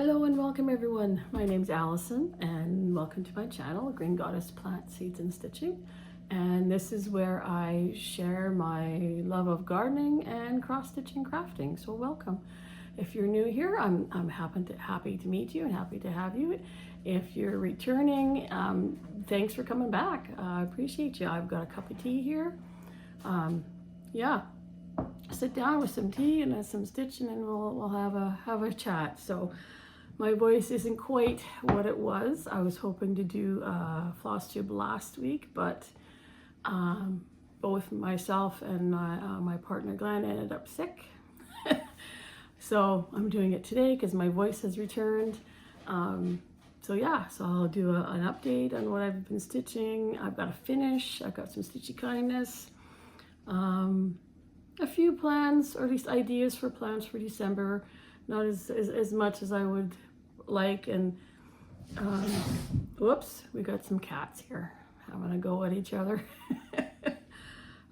Hello and welcome everyone. My name's Allison and welcome to my channel, Green Goddess Plant Seeds and Stitching. And this is where I share my love of gardening and cross-stitching crafting. So welcome. If you're new here, I'm happy to meet you and happy to have you. If you're returning, thanks for coming back. I appreciate you. I've got a cup of tea here. Yeah. Sit down with some tea and some stitching and we'll have a chat. So my voice isn't quite what it was. I was hoping to do Flosstube last week, but both myself and my partner Glenn ended up sick. So I'm doing it today because my voice has returned. So yeah, so I'll do an update on what I've been stitching. I've got a finish. I've got some stitchy kindness. A few plans, or at least ideas for plans for December. Not as much as I would like. And whoops, we got some cats here having a go at each other.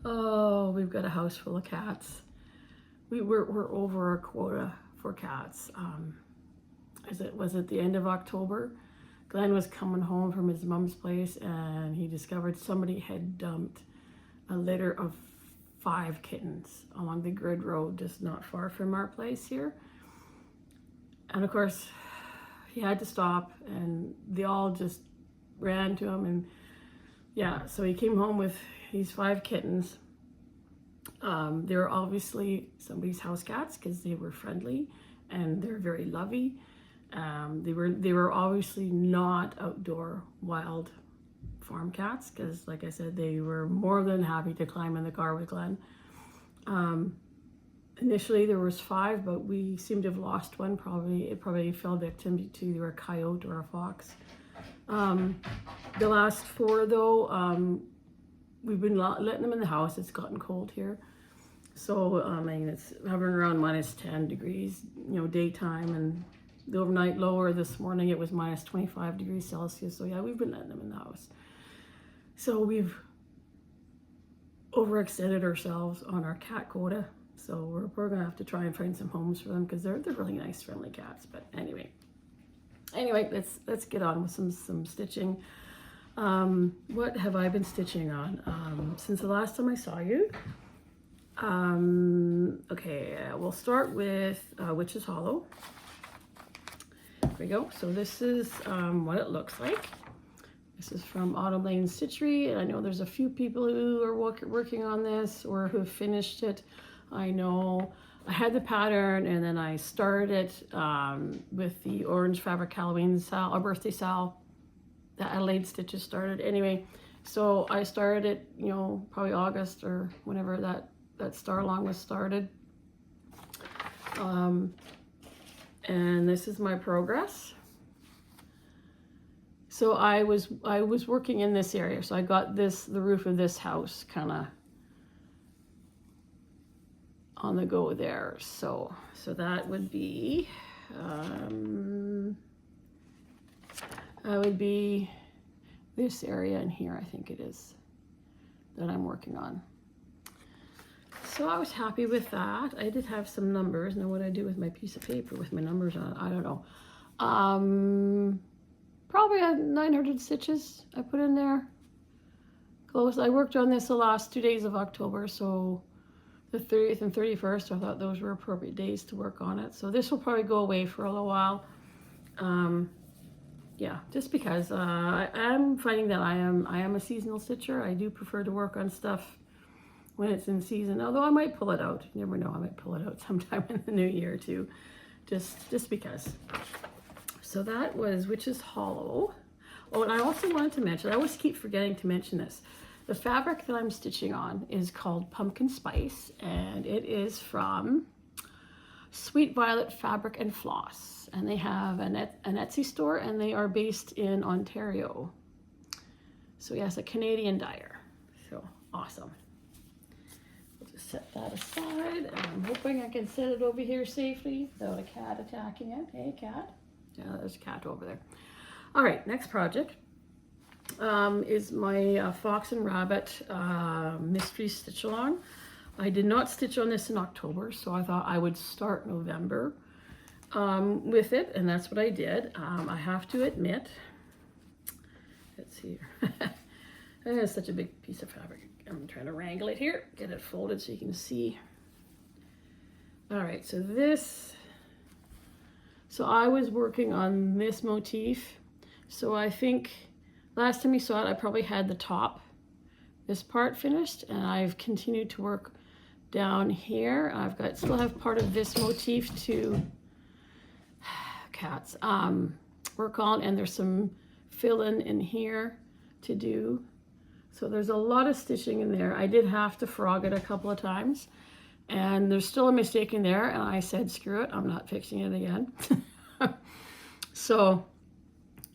Oh, we've got a house full of cats. We're over our quota for cats. Was it the end of October? Glenn was coming home from his mom's place and he discovered somebody had dumped a litter of 5 kittens along the grid road just not far from our place here. And of course he had to stop and they all just ran to him, and yeah, so he came home with these 5 kittens. They were obviously somebody's house cats because they were friendly and they're very lovey. They were obviously not outdoor wild farm cats because, like I said, they were more than happy to climb in the car with Glenn. Initially there was 5, but we seem to have lost one. It probably fell victim to either a coyote or a fox. The last 4 though, we've been letting them in the house. It's gotten cold here, so I mean it's hovering around -10 degrees, you know, daytime, and the overnight lower this morning it was -25 degrees Celsius. So yeah, we've been letting them in the house. So we've overextended ourselves on our cat quota. So we're gonna have to try and find some homes for them because they're really nice, friendly cats. But anyway, let's get on with some stitching. What have I been stitching on since the last time I saw you? Okay, we'll start with Witch's Hollow. There we go. So this is what it looks like. This is from Autumn Lane Stitchery, and I know there's a few people who are working on this or who have finished it. I know I had the pattern and then I started it with the orange fabric Halloween SAL, or birthday SAL, that Adelaide Stitches started. Anyway, so I started it, you know, probably August or whenever that star along was started. And this is my progress. So I was working in this area, so I got the roof of this house kind of on the go there. So that would be this area in here, I think it is, that I'm working on. So I was happy with that. I did have some numbers. Now what I do with my piece of paper with my numbers on it, I don't know. Probably 900 stitches I put in there. Close. I worked on this the last 2 days of October, so the 30th and 31st, I thought those were appropriate days to work on it. So this will probably go away for a little while. Yeah, just because I'm finding that I am a seasonal stitcher. I do prefer to work on stuff when it's in season, although I might pull it out. You never know, I might pull it out sometime in the new year too, just because. So that was Witch's Hollow. Oh, and I also wanted to mention, I always keep forgetting to mention this. The fabric that I'm stitching on is called Pumpkin Spice, and it is from Sweet Violet Fabric and Floss. And they have an Etsy store, and they are based in Ontario. So yes, a Canadian dyer. So awesome. We'll just set that aside, and I'm hoping I can set it over here safely without a cat attacking it. Hey, cat. Yeah, there's a cat over there. All right, next project is my Fox and Rabbit Mystery Stitch Along. I did not stitch on this in October, so I thought I would start November. with it, and that's what I did. I have to admit, let's see here. That is such a big piece of fabric. I'm trying to wrangle it here, get it folded so you can see. All right, so I was working on this motif. So I think last time you saw it, I probably had the top, this part finished, and I've continued to work down here. Still have part of this motif to cats work on, and there's some fill-in in here to do. So there's a lot of stitching in there. I did have to frog it a couple of times, and there's still a mistake in there, and I said, screw it, I'm not fixing it again. So,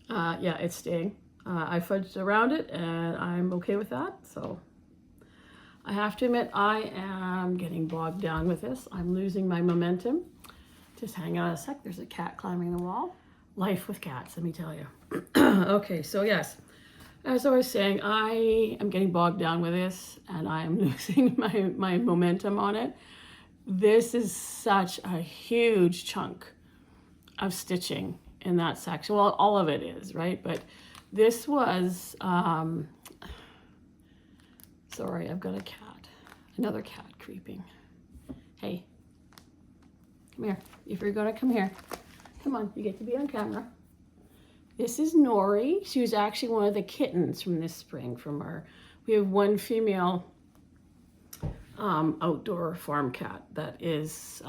yeah, it's staying. I fudged around it, and I'm okay with that. So I have to admit, I am getting bogged down with this. I'm losing my momentum. Just hang on a sec. There's a cat climbing the wall. Life with cats, let me tell you. Okay, so yes. As I was saying, I am getting bogged down with this, and I am losing my momentum on it. This is such a huge chunk of stitching in that section. Well, all of it is, right? But this was, sorry, I've got a cat, another cat creeping. Hey, come here. If you're gonna come here, come on, you get to be on camera. This is Nori. She was actually one of the kittens from this spring we have one female outdoor farm cat that is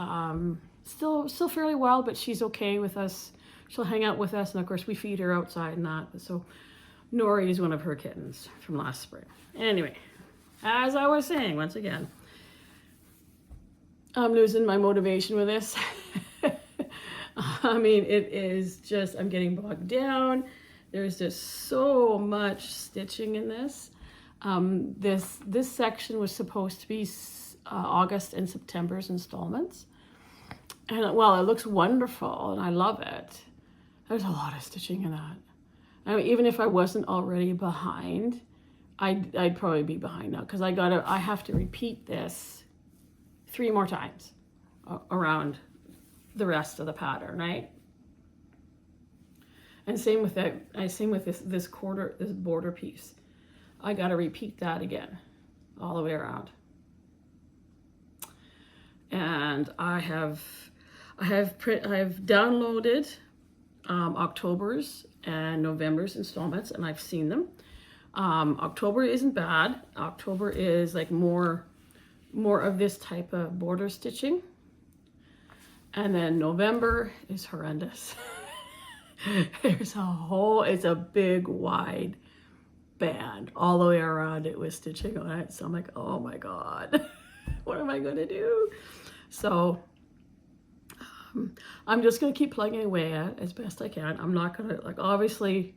still fairly wild, but she's okay with us. She'll hang out with us, and of course we feed her outside and that. So Nori is one of her kittens from last spring. Anyway, as I was saying, once again, I'm losing my motivation with this. I mean, it is just, I'm getting bogged down. There's just so much stitching in this. This section was supposed to be August and September's installments. And well, it looks wonderful and I love it. There's a lot of stitching in that. I mean, even if I wasn't already behind, I'd probably be behind now, because I have to repeat this 3 more times around the rest of the pattern, right? And same with this border piece. I got to repeat that again all the way around. And I have downloaded October's and November's installments, and I've seen them. October isn't bad. October is like more of this type of border stitching. And then November is horrendous. It's a big wide band all the way around it with stitching on it. So I'm like, oh my God, what am I gonna do? So I'm just gonna keep plugging away at it as best I can. I'm not gonna, like, obviously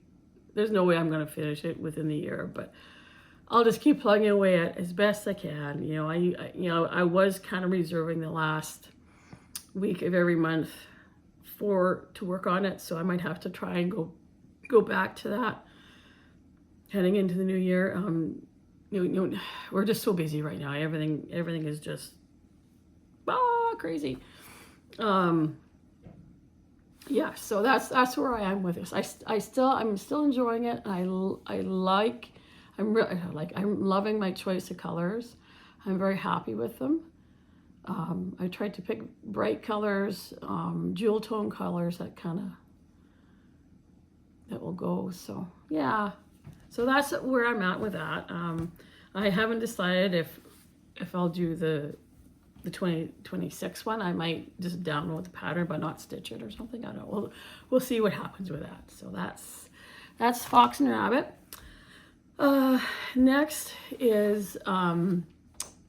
there's no way I'm gonna finish it within the year, but I'll just keep plugging away at it as best I can. You know, I was kind of reserving the last week of every month to work on it, so I might have to try and go back to that heading into the new year. We're just so busy right now. Everything is just crazy. Yeah, so that's where I am with this. I'm still enjoying it. I'm loving my choice of colors. I'm very happy with them. I tried to pick bright colors, jewel tone colors that will go. So yeah, so that's where I'm at with that. I haven't decided if I'll do the 2026 one. I might just download the pattern but not stitch it or something. I don't know. We'll see what happens with that. So that's Fox and Rabbit. Next is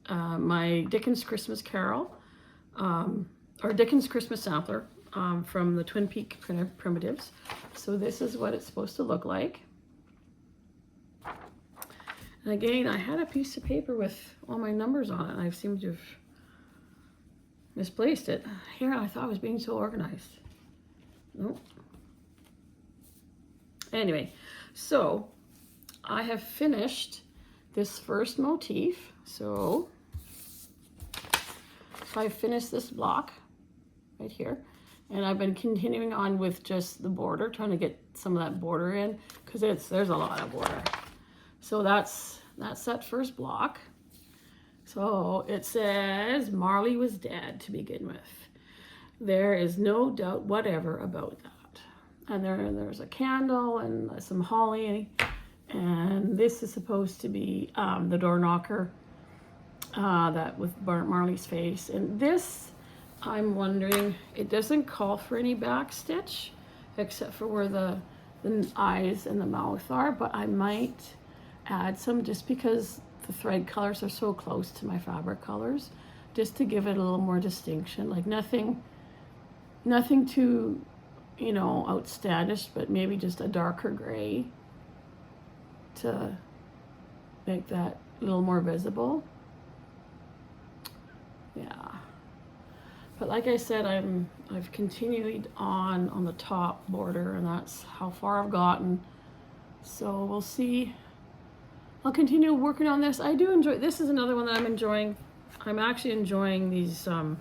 my Dickens Christmas Carol, or Dickens Christmas Sampler from the Twin Peak Primiives. So this is what it's supposed to look like. And again, I had a piece of paper with all my numbers on it, and I seem to have misplaced it. Here, I thought I was being so organized. Nope. Anyway, so I have finished this first motif. So I finished this block right here. And I've been continuing on with just the border, trying to get some of that border in, because there's a lot of border. So that's that first block. So it says Marley was dead to begin with. There is no doubt whatever about that. And there's a candle and some holly, and this is supposed to be the door knocker, that with Marley's face. And this, I'm wondering, it doesn't call for any back stitch except for where the eyes and the mouth are, but I might add some just because the thread colors are so close to my fabric colors, just to give it a little more distinction. Like nothing too, you know, outlandish, but maybe just a darker gray to make that a little more visible. Yeah. But like I said, I've continued on the top border, and that's how far I've gotten. So we'll see. I'll continue working on this. I do enjoy, this is another one that I'm enjoying. I'm actually enjoying these, you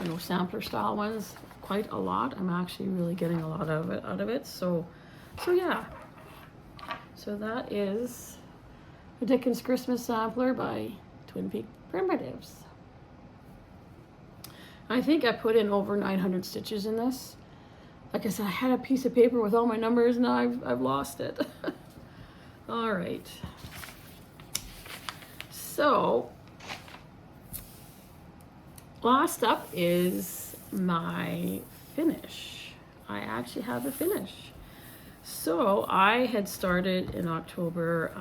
know, sampler style ones quite a lot. I'm actually really getting a lot out of it. So yeah. So that is a Dickens Christmas sampler by Twin Peaks Primiives. I think I put in over 900 stitches in this. Like I said, I had a piece of paper with all my numbers, and I've lost it. All right. So last up is my finish. I actually have a finish. So I had started in October.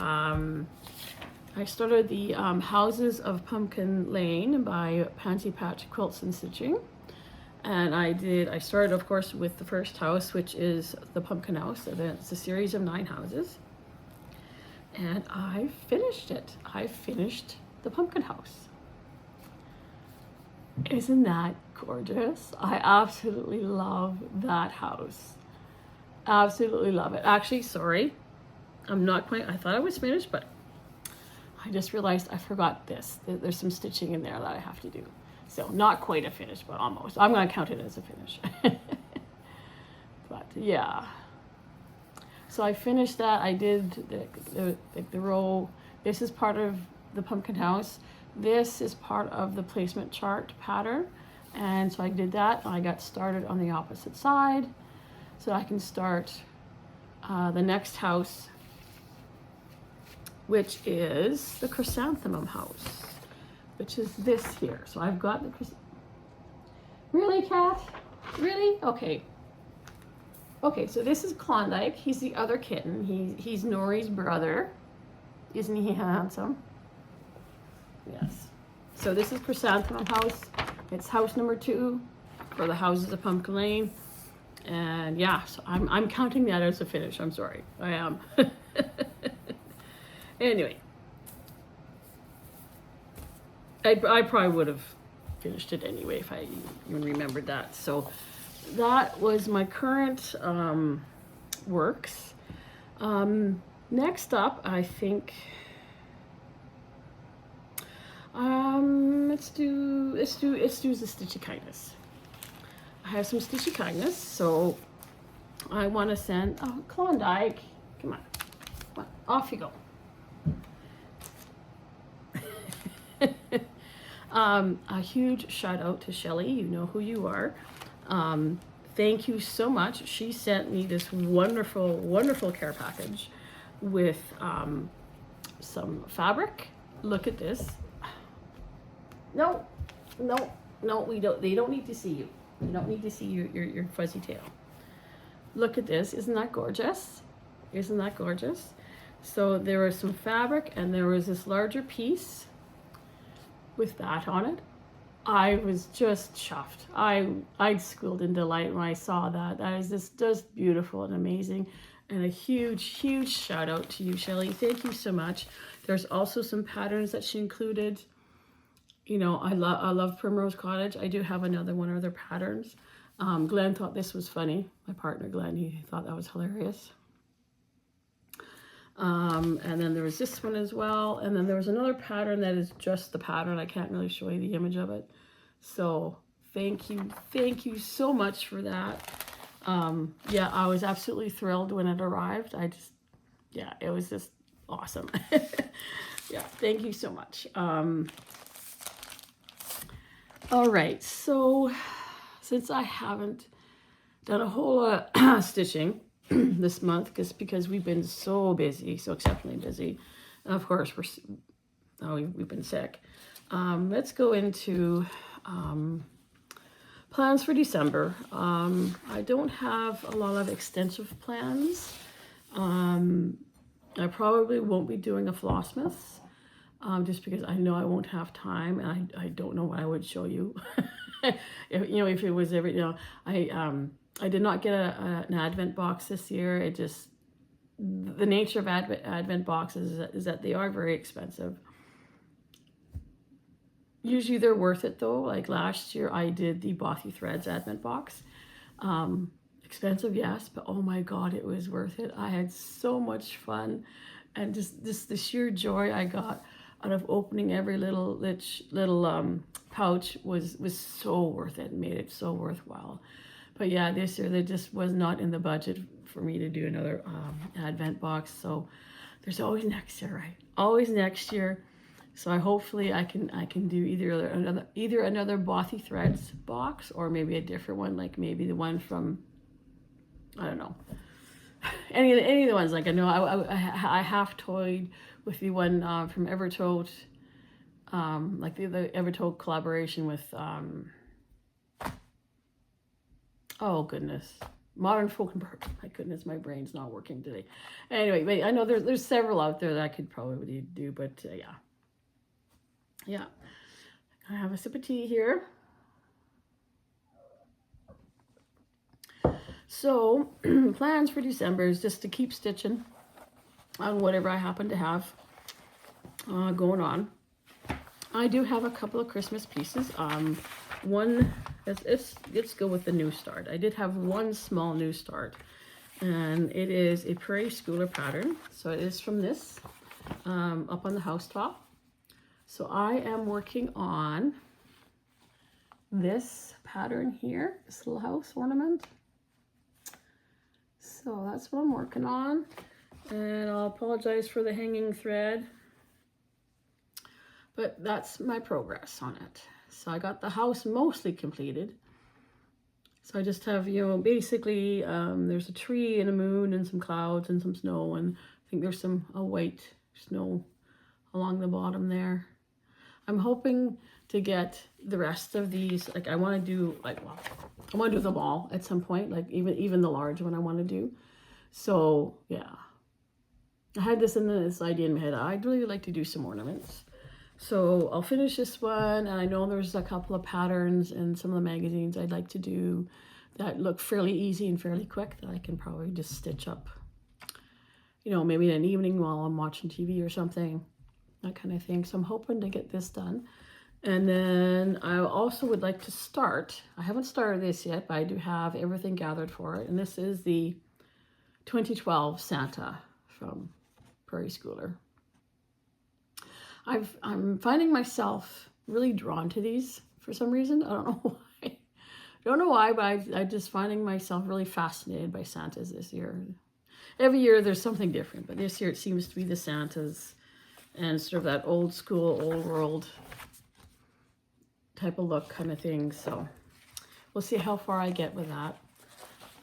I started the Houses of Pumpkin Lane by Pansy Patch Quilts and Stitching. And I started, of course, with the first house, which is the pumpkin house. It's a series of 9 houses. And I finished it. I finished the pumpkin house. Isn't that gorgeous? I absolutely love that house. Absolutely love it. Actually, sorry, I'm not quite, I thought I was finished, but I just realized I forgot this. There's some stitching in there that I have to do. So not quite a finish, but almost. I'm going to count it as a finish. But yeah. So I finished that. I did the row. This is part of the pumpkin house. This is part of the placement chart pattern. And so I did that. I got started on the opposite side. So I can start the next house, which is the chrysanthemum house, which is this here. So I've got the Really, Cat? Really? Okay. Okay, so this is Klondike. He's the other kitten. He's Nori's brother. Isn't he handsome? Yes. So this is chrysanthemum house. It's house number 2 for the Houses of Pumpkin Lane. And yeah, so I'm counting that as a finish. I'm sorry. I am. Anyway, I probably would have finished it anyway if I even remembered that. So that was my current works. Next up, I think let's do the Stitchy Kindness. I have some Stitchy Kindness, so I want to send Klondike. Come on, off you go. A huge shout out to Shelly. You know who you are. Thank you so much. She sent me this wonderful care package with some fabric. Look at this. No, we don't. They don't need to see you. You don't need to see your fuzzy tail. Look at this. Isn't that gorgeous? Isn't that gorgeous? So there was some fabric, and there was this larger piece with that on it. I was just chuffed. I squealed in delight when I saw that. That is just beautiful and amazing. And a huge shout out to you, Shelly. Thank you so much. There's also some patterns that she included. You know, I love Primrose Cottage. I do have another one of their patterns. Glenn thought this was funny. My partner Glenn, he thought that was hilarious. And then there was this one as well. And then there was another pattern that is just the pattern. I can't really show you the image of it. So thank you so much for that. Yeah, I was absolutely thrilled when it arrived. Yeah, it was just awesome. Yeah, thank you so much. All right, so since I haven't done a whole lot of stitching this month, because we've been so busy, so exceptionally busy, and of course we've been sick. Let's go into plans for December. I don't have a lot of extensive plans. I probably won't be doing a Flossmas, just because I know I won't have time, and I don't know what I would show you. If it was every, I did not get an Advent box this year. The nature of Advent boxes is that they are very expensive. Usually they're worth it though. Like last year I did the Bothey Threads Advent box. Expensive, yes, but oh my God, it was worth it. I had so much fun, and just the sheer joy I got out of opening every little pouch was so worth it and made it so worthwhile. But yeah, this year there just was not in the budget for me to do another Advent box. So there's always next year, right? Always next year. So hopefully I can do either another Bothey Threads box, or maybe a different one, like maybe the one from, I don't know, any of the ones. Like I know I half toyed with the one from Evertote, like the Evertote collaboration with oh goodness, Modern Folk and Bird. My goodness, my brain's not working today. Anyway, but I know there's several out there that I could probably do, but yeah. I have a sip of tea here. So plans for December is just to keep stitching on whatever I happen to have going on. I do have a couple of Christmas pieces. One, let's go with the new start. I did have one small new start, and it is a Prairie Schooler pattern. So it is from this, up on the housetop. So I am working on this pattern here, this little house ornament. So that's what I'm working on, and I'll apologize for the hanging thread, but that's my progress on it. So I got the house mostly completed. So I just have, basically there's a tree and a moon and some clouds and some snow, and I think there's a white snow along the bottom there. I'm hoping to get the rest of these, like I want to do I want to do them all at some point, like even the large one I want to do. So yeah, I had this idea in my head. I'd really like to do some ornaments. So I'll finish this one, and I know there's a couple of patterns in some of the magazines I'd like to do that look fairly easy and fairly quick that I can probably just stitch up, maybe in an evening while I'm watching TV or something, that kind of thing. So I'm hoping to get this done. And then I also would like to start, I haven't started this yet, but I do have everything gathered for it. And this is the 2012 Santa from Prairie Schooler. I'm finding myself really drawn to these for some reason. I don't know why. But I just finding myself really fascinated by Santas this year. Every year there's something different, but this year it seems to be the Santas and sort of that old school, old world type of look kind of thing. So we'll see how far I get with that.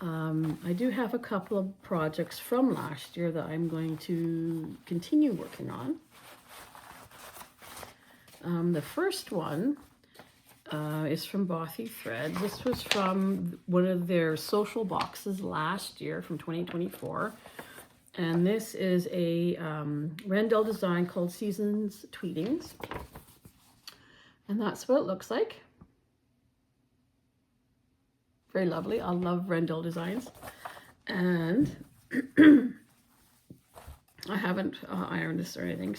I do have a couple of projects from last year that I'm going to continue working on. The first one is from Bothey Threads. This was from one of their social boxes last year from 2024. And this is a Wrendale design called Seasons Tweetings. And that's what it looks like. Very lovely. I love Wrendale Designs. And I haven't ironed this or anything,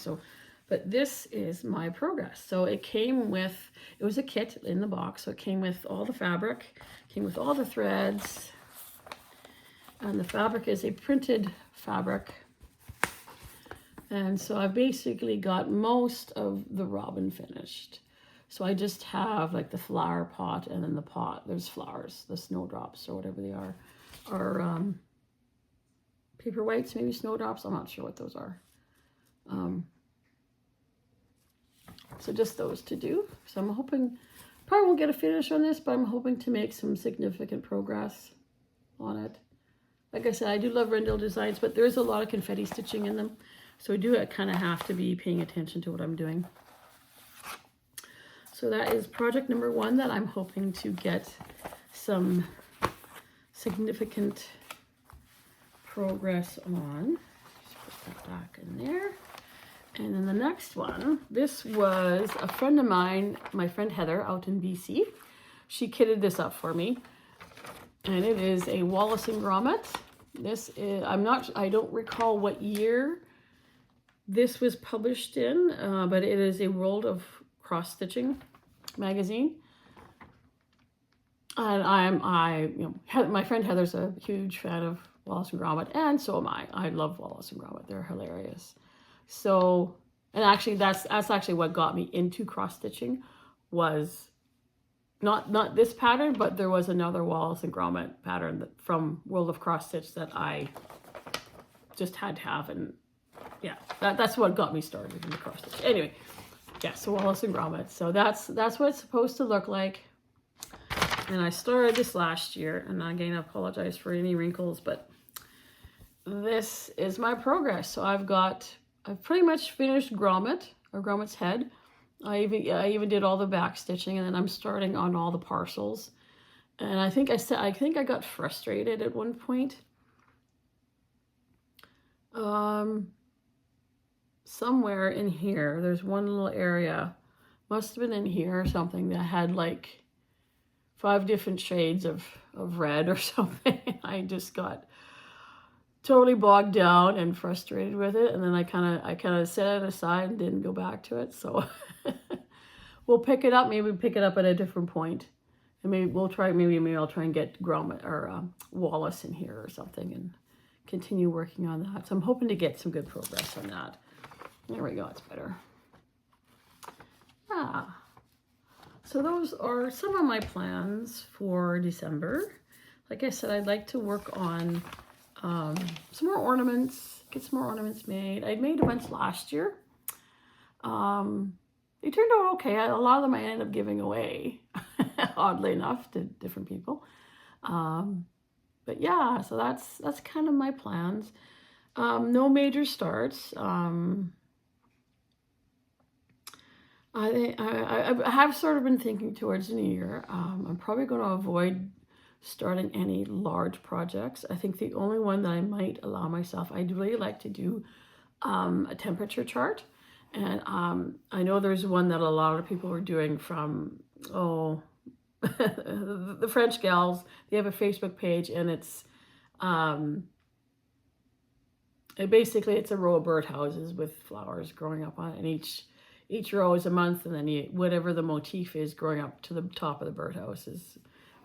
but this is my progress. So it was a kit in the box. So it came with all the fabric, came with all the threads, and the fabric is a printed fabric. And so I've basically got most of the robin finished. So I just have like the flower pot, and then the pot, there's flowers, the snowdrops or whatever they are paper whites, maybe snowdrops. I'm not sure what those are. So just those to do. So I'm hoping, probably won't get a finish on this, but I'm hoping to make some significant progress on it. Like I said, I do love Wrendale Designs, but there's a lot of confetti stitching in them. So I do kind of have to be paying attention to what I'm doing. So that is project number 1 that I'm hoping to get some significant progress on. Just put that back in there. And then the next one, this was a friend of mine, my friend Heather out in BC. She kitted this up for me. And it is a Wallace and Gromit. This is, I don't recall what year this was published in, but it is a World of Cross Stitching magazine. And my friend Heather's a huge fan of Wallace and Gromit, and so am I. I love Wallace and Gromit. They're hilarious. So, and actually that's actually what got me into cross stitching, was not this pattern, but there was another Wallace and Gromit pattern from World of Cross Stitch that I just had to have, and yeah, that's what got me started in the cross stitch. Anyway, yeah, so Wallace and Gromit. So that's what it's supposed to look like. And I started this last year, and again, I apologize for any wrinkles, but this is my progress. So I've pretty much finished Gromit, or Gromit's head. I even did all the back stitching, and then I'm starting on all the parcels. And I think I got frustrated at one point. Somewhere in here, there's one little area, must have been in here or something, that had like 5 different shades of red or something. I just got totally bogged down and frustrated with it, and then I kind of set it aside and didn't go back to it. So we'll pick it up, maybe pick it up at a different point, and maybe I'll try and get Gromit or Wallace in here or something and continue working on that. So I'm hoping to get some good progress on that. There we go, it's better. So those are some of my plans for December. Like I said, I'd like to work on some more ornaments, get some more ornaments made. I made a bunch last year. They turned out okay. A lot of them I ended up giving away, oddly enough, to different people. But yeah, so that's kind of my plans. No major starts. I have sort of been thinking towards the new year. I'm probably going to avoid starting any large projects. I think the only one that I might allow myself, I'd really like to do a temperature chart. And I know there's one that a lot of people are doing from, the French gals. They have a Facebook page, and it's basically it's a row of birdhouses with flowers growing up on it, and each row is a month, and then whatever the motif is growing up to the top of the birdhouse is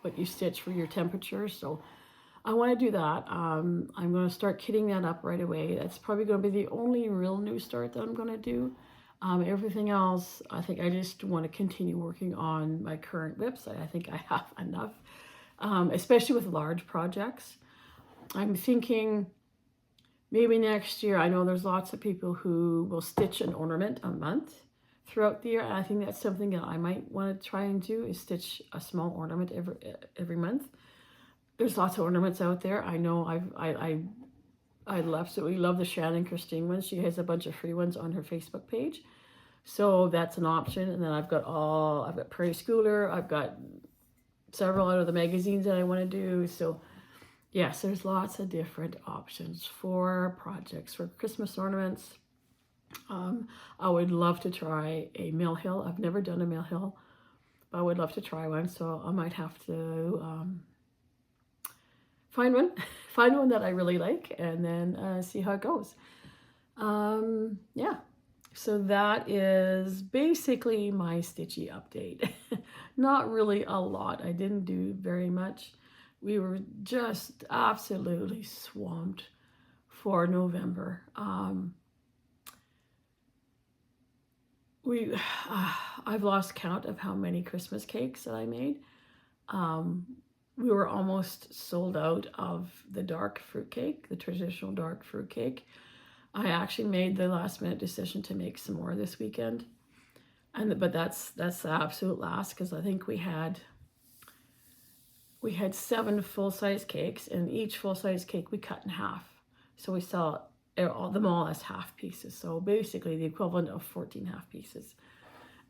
what you stitch for your temperature. So I want to do that. I'm going to start kitting that up right away. That's probably going to be the only real new start that I'm going to do. Everything else, I think I just want to continue working on my current whips. I think I have enough, especially with large projects. I'm thinking maybe next year, I know there's lots of people who will stitch an ornament a month throughout the year. And I think that's something that I might want to try and do, is stitch a small ornament every month. There's lots of ornaments out there. I know I absolutely love the Shannon Christine one. She has a bunch of free ones on her Facebook page. So that's an option. And then I've got Prairie Schooler. I've got several out of the magazines that I want to do. So yes, there's lots of different options for projects, for Christmas ornaments. I would love to try a mill hill. I've never done a mill hill, but I would love to try one. So I might have to find one that I really like, and then see how it goes. Yeah, so that is basically my stitchy update. Not really a lot. I didn't do very much. We were just absolutely swamped for November. I've lost count of how many Christmas cakes that I made. We were almost sold out of the dark fruit cake, the traditional dark fruit cake. I actually made the last minute decision to make some more this weekend. But that's the absolute last, because I think we had 7 full-size cakes, and each full-size cake we cut in half. So we sell them all as half pieces. So basically the equivalent of 14 half pieces.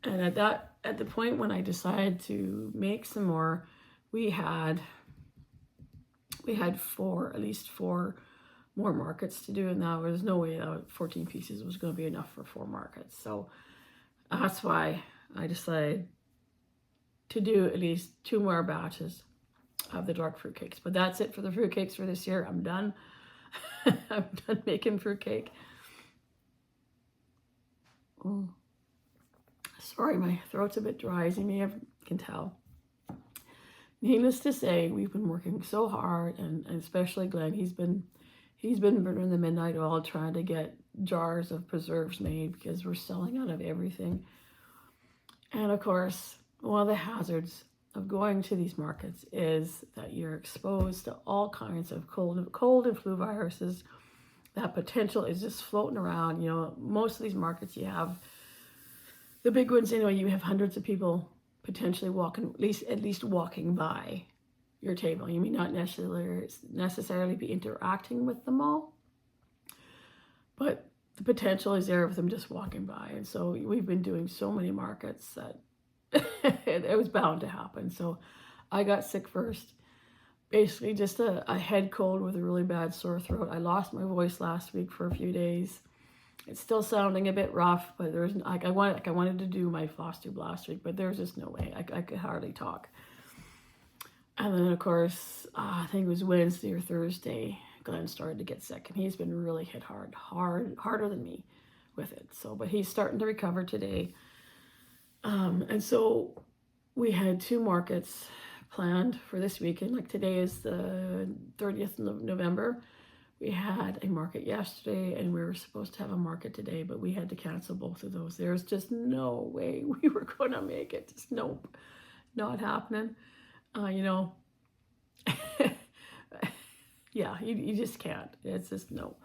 And at the point when I decided to make some more, we had at least four more markets to do, and there was no way that 14 pieces was going to be enough for 4 markets. So that's why I decided to do at least 2 more batches of the dark fruit cakes. But that's it for the fruit cakes for this year. I'm done. I'm done making fruit cake. Oh. Sorry, my throat's a bit dry, as you can tell. Needless to say, we've been working so hard, and especially Glenn. He's been burning the midnight oil trying to get jars of preserves made, because we're selling out of everything. And of course, one of the hazards of going to these markets is that you're exposed to all kinds of cold and flu viruses. That potential is just floating around. You know, most of these markets, you have the big ones anyway, you have hundreds of people potentially at least walking by your table. You may not necessarily be interacting with them all, but the potential is there of them just walking by. And so we've been doing so many markets that it was bound to happen. So I got sick first. Basically just a head cold with a really bad sore throat. I lost my voice last week for a few days. It's still sounding a bit rough, but there's I wanted to do my Flosstube last week, but there's just no way. I could hardly talk. And then of course, I think it was Wednesday or Thursday, Glenn started to get sick, and he's been really hit harder than me with it. So, but he's starting to recover today. And so we had 2 markets planned for this weekend. Like today is the 30th of November. We had a market yesterday, and we were supposed to have a market today, but we had to cancel both of those. There's just no way we were going to make it. Just nope, not happening. You know, yeah, you just can't. It's just no.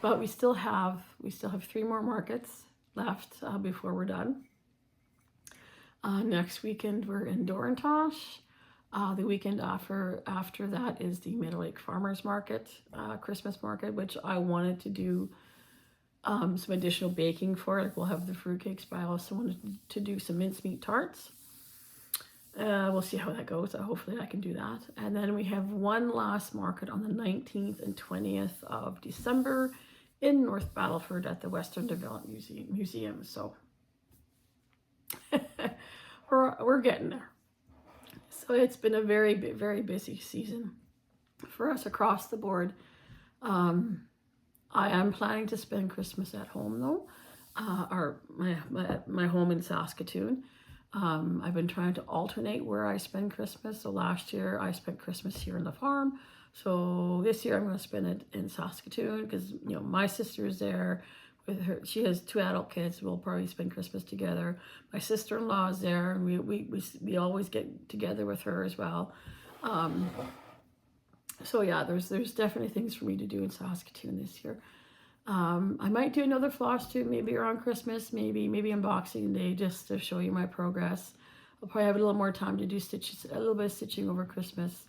But we still have 3 more markets left before we're done. Next weekend we're in Dorantosh. The weekend after that is the Middle Lake Farmers Market, Christmas market, which I wanted to do some additional baking for. Like we'll have the fruitcakes, but I also wanted to do some mincemeat tarts. We'll see how that goes. Hopefully I can do that. And then we have one last market on the 19th and 20th of December in North Battleford at the Western Development Museum. So we're getting there. So it's been a very, very busy season for us across the board. I am planning to spend Christmas at home though, or my home in Saskatoon. I've been trying to alternate where I spend Christmas. So last year I spent Christmas here on the farm. So this year I'm going to spend it in Saskatoon because, you know, my sister is there with her. She has 2 adult kids. We'll probably spend Christmas together. My sister-in-law is there, and we always get together with her as well. So yeah, there's definitely things for me to do in Saskatoon this year. I might do another Flosstube maybe around Christmas, maybe on Boxing Day, just to show you my progress. I'll probably have a little more time to do a little bit of stitching over Christmas.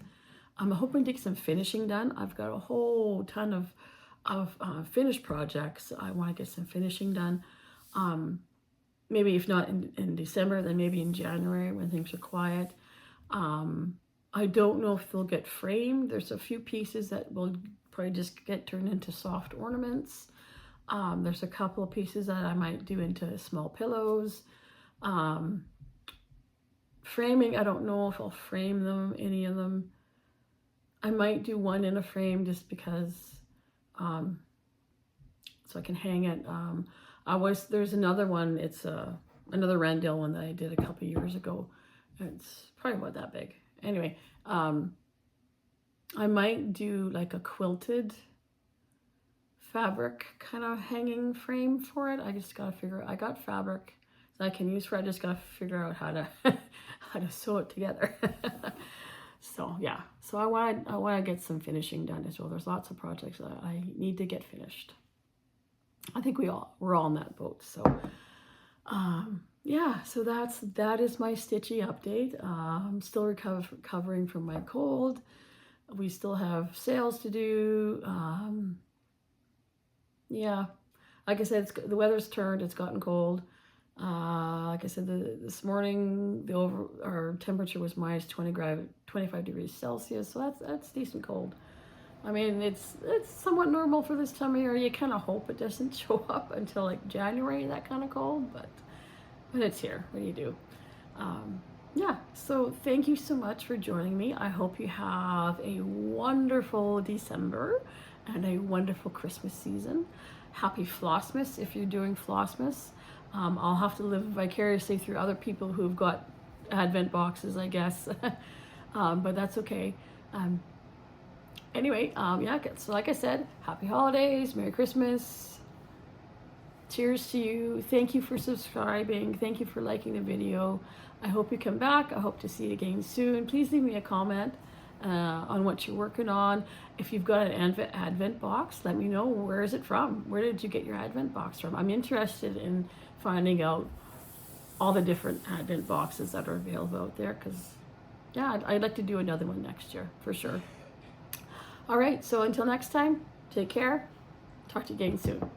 I'm hoping to get some finishing done. I've got a whole ton of finished projects. I want to get some finishing done. Maybe if not in December, then maybe in January when things are quiet. I don't know if they'll get framed. There's a few pieces that will probably just get turned into soft ornaments. There's a couple of pieces that I might do into small pillows. Framing, I don't know if I'll frame them, any of them. I might do one in a frame just because, so I can hang it. There's another one, it's another Wrendale one that I did a couple years ago. It's probably about that big. Anyway, I might do like a quilted fabric kind of hanging frame for it. I just gotta figure, I got fabric that I can use for it. I just gotta figure out how to how to sew it together. So yeah, so I want to get some finishing done as well. There's lots of projects that I need to get finished. I think we're all in that boat. So yeah, so that is my stitchy update. I'm still recovering from my cold. We still have sales to do. Yeah, like I said, the weather's turned. It's gotten cold. Like I said, this morning our temperature was minus 25 degrees Celsius. So that's decent cold. I mean, it's somewhat normal for this time of year. You kind of hope it doesn't show up until like January, that kind of cold, but it's here. What do you do? Yeah, so thank you so much for joining me. I hope you have a wonderful December and a wonderful Christmas season. Happy Flossmas if you're doing Flossmas. I'll have to live vicariously through other people who've got Advent boxes, I guess. But that's okay. Anyway, yeah, so like I said, happy holidays, Merry Christmas. Cheers to you. Thank you for subscribing. Thank you for liking the video. I hope you come back. I hope to see you again soon. Please leave me a comment on what you're working on. If you've got an Advent box, let me know. Where is it from? Where did you get your Advent box from? I'm interested in finding out all the different Advent boxes that are available out there, because yeah, I'd like to do another one next year for sure. All right, so until next time, take care. Talk to you again soon.